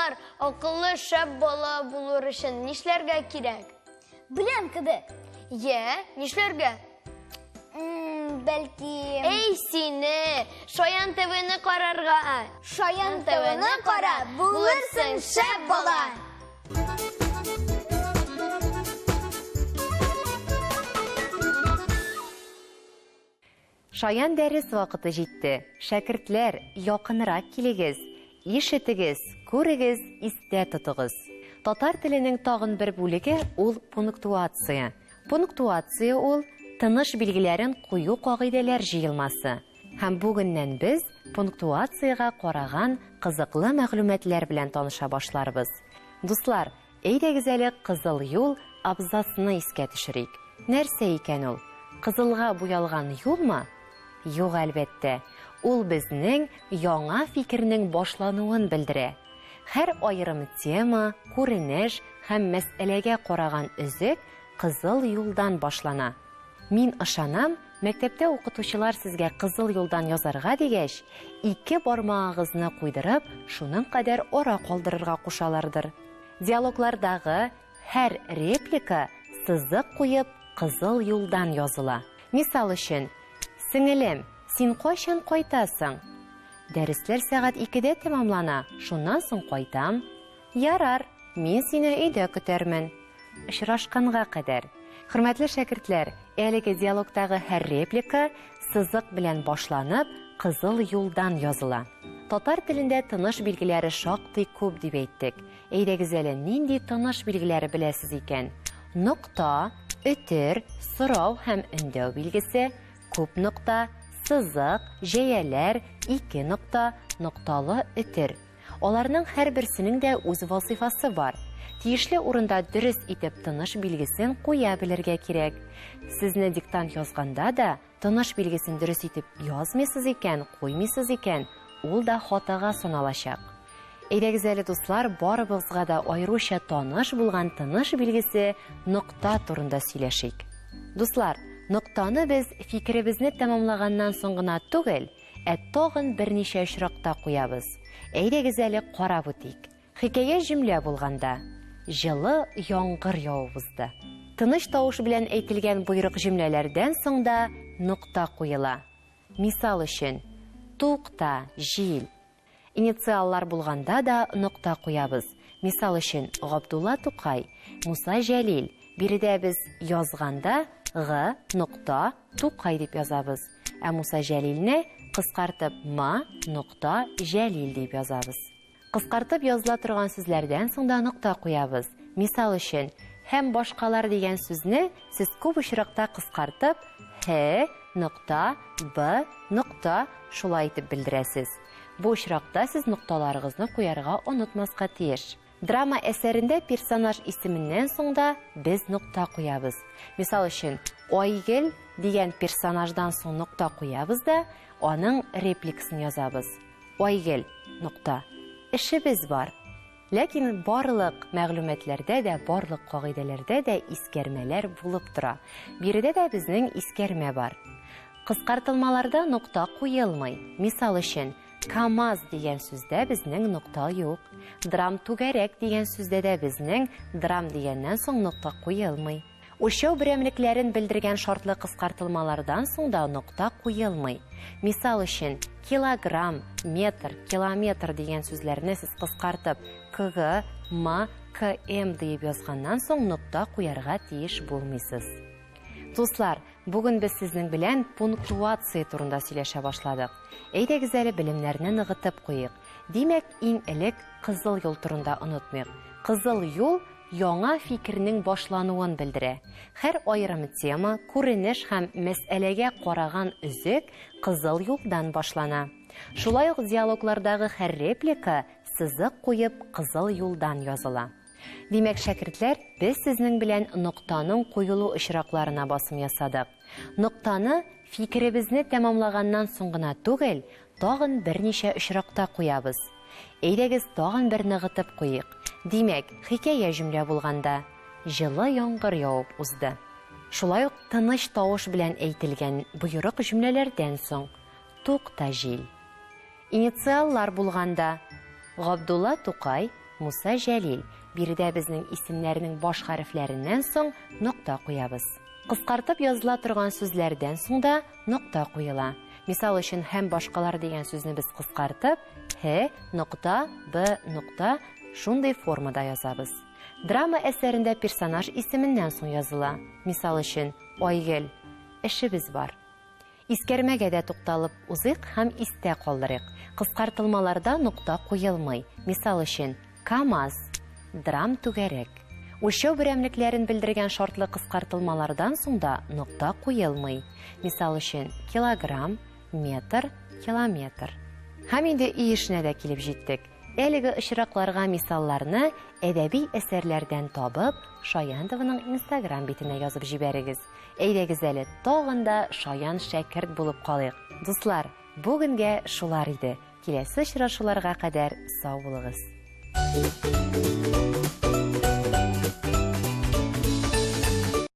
Дуслар, акыллы шәп бала булыр өчен нишләргә кирәк? Беләм кеби. Нишләргә? Бәлки... Эй, сине! Шаян ТВ-ны карарга! Шаян ТВ-ны кара, булырсың шәп бала! Шаян дәрес вакыты җитте. Шәкертләр, якынрак килегез. Ишетегез, күрегез, истә тотыгыз. Татар теленең тагын бер бүлеге ул пунктуация. Пунктуация ул тыныш билгеләрен кую кагыйдәләр җыелмасы. Һәм бүгеннән без пунктуациягә караган кызыклы мәгълүматлар белән таныша башларбыз. Дуслар, әйдәгез әле кызыл юл абзацны искә төшерик. Нәрсә икән ул? Кызылга буялган юлмы? Юк, әлбәттә. Ул безнең яңа фикернең башлануын белдерә. Һәр аерым тема, күренеш һәм мәсьәләгә караган өзек кызыл юлдан башлана. Мин ышанам, мәктәптә укытучылар сезгә кызыл юлдан язарга дигәч, 2 бармагыгызны куйдырып, шуның кадәр ара калдырырга кушалардыр. Диалоглардагы һәр реплика сызык куеп кызыл юлдан языла. Мисал өчен, сеңелем, син кайчан кайтасың? Дәресләр сәгать 2-дә тәмамлана, шуннан соң кайтам. Ярар, мин сине өйдә көтәрмен. Очрашканга кадәр. Хөрмәтле шәкертләр, әлеге диалогтагы һәр реплика сызык белән башланып, кызыл юлдан языла. Татар телендә тыныш билгеләре шактый күп дип әйттек. Әйдәгез әле нинди тыныш билгеләре беләсез икән? Нокта, өтер, сорау һәм өндәү билгесе, күп нокта, сызык, җәяләр, 2 нокта, нокталы өтер. Аларның һәрберсенең дә үз вазифасы бар. Тиешле урында дөрес итеп тыныш билгесен куя белергә кирәк. Сезне диктант язганда да тыныш билгесен дөрес итеп язмыйсыз икән, куймыйсыз икән, ул да хатага саналачак. Әйдәгез әле дуслар, барыбызга да айруча таныш булган тыныш билгесе нокта турында сөйләшик. Дуслар, ноктаны без фикеребезне тәмамлаганнан соң гына түгел, тагын берничә очракта куябыз. Әйдәгез әле карап үтик. Хикәя җөмлә булганда, җылы яңгыр явызды. Тыныч тавыш белән әйтелгән буйрык җөмләләрдән соң да нокта куела. Мисал өчен, тукта, җил. Инициаллар булганда да нокта куябыз. Мисал өчен, Габдулла Тукай, Муса Җәлил. Биредә без язганда Г нокта Тукай дип язабыз. Ә Муса Җәлилне кыскартып Ма нокта Җәлил дип язабыз. Кыскартып языла торган сүзләрдән соң да нокта куябыз. Мисал өчен, һәм башкалар дигән сүзне сез күп очракта кыскартып Х нокта Б нокта шулай итеп белдерәсез. Бу очракта сез нокталарыгызны куярга онытмаска тиеш. Драма әсәрендә персонаж исеменнән соң да без нокта куябыз. Мисал өчен, Айгөл дигән персонаждан соң нокта куябыз да, аның репликасын язабыз. Айгөл нокта. Эшебез бар. Ләкин барлык мәгълүматларда да, барлык кагыйдәләрдә дә искәрмәләр булып тора. Биредә дә безнең искәрмә бар. Кыскартылмаларда нокта куелмый. Мисал өчен, КамАЗ дигән сүздә безнең нокта юк. Драм түгәрәк дигән сүздә дә безнең драм дигәннән соң нокта куелмый. Үлчәү берәмлекләрен белдергән шартлы кыскартылмалардан соң да нокта куелмый. Мисал өчен, килограмм, метр, километр дигән сүзләрне сез кыскартып КГ, М, КМ дип язганнан соң нокта куярга тиеш булмыйсыз. Дуслар, бүген без сезнең белән пунктуация турында сөйләшә башладык. Әйдәгез әле белемнәрне ныгытып куйык. Димәк, иң элек кызыл юл турында онытмыйк. Кызыл юл яңа фикернең башлануын белдерә. Һәр аерым тема, күренеш һәм мәсьәләгә караган өзек кызыл юлдан башлана. Шулай ук диалоглардагы һәр реплика сызык куеп кызыл юлдан языла. Димәк, шәкертләр, без сезнең белән ноктаның куелу очракларына басым ясадык. Ноктаны фикеребезне тәмамлаганнан соң гына түгел, тагын берничә очракта куябыз. Әйдәгез тагын бер ныгытып куйык. Димәк, хикәя җөмлә булганда, җылы яңгыр явып узды. Шулай ук тыныч тавыш белән әйтелгән буйрык җөмләләрдән соң, тукта җил. Инициаллар булганда, Габдулла Тукай, Муса Жәлил. Биредә безнең исемнәрнең баш хәрефләреннән соң нокта куябыз. Кыскартып языла торган сүзләрдән соң да нокта куела. Мисал өчен һәм башкалар дигән сүзне без кыскартып һ нокта б нокта шундый формада язабыз. Драма әсәрендә персонаж исеменнән соң языла. Мисал өчен Айгөл, эшебез бар. Искәрмәгә дә тукталып узыйк һәм истә калдырыйк. Кыскартылмаларда нокта куелмый. Мисал өчен КамАЗ, драм түгәрәк. Үлчәү берәмлекләрен белдергән шартлы кыскартылмалардан соң да нокта куелмый. Мисал өчен килограмм, метр, километр. Һәм инде иешенә дә килеп җиттек. Әлеге очракларга мисалларны әдәби әсәрләрдән табып, Шаяндованың Instagram битенә язып җибәрегез. Әйдәгез әле тагын да Шаян шәкерт булып калыйк. Дуслар, бүгенгә шулар иде. Киләсе очрашуларга кадәр сау булыгыз.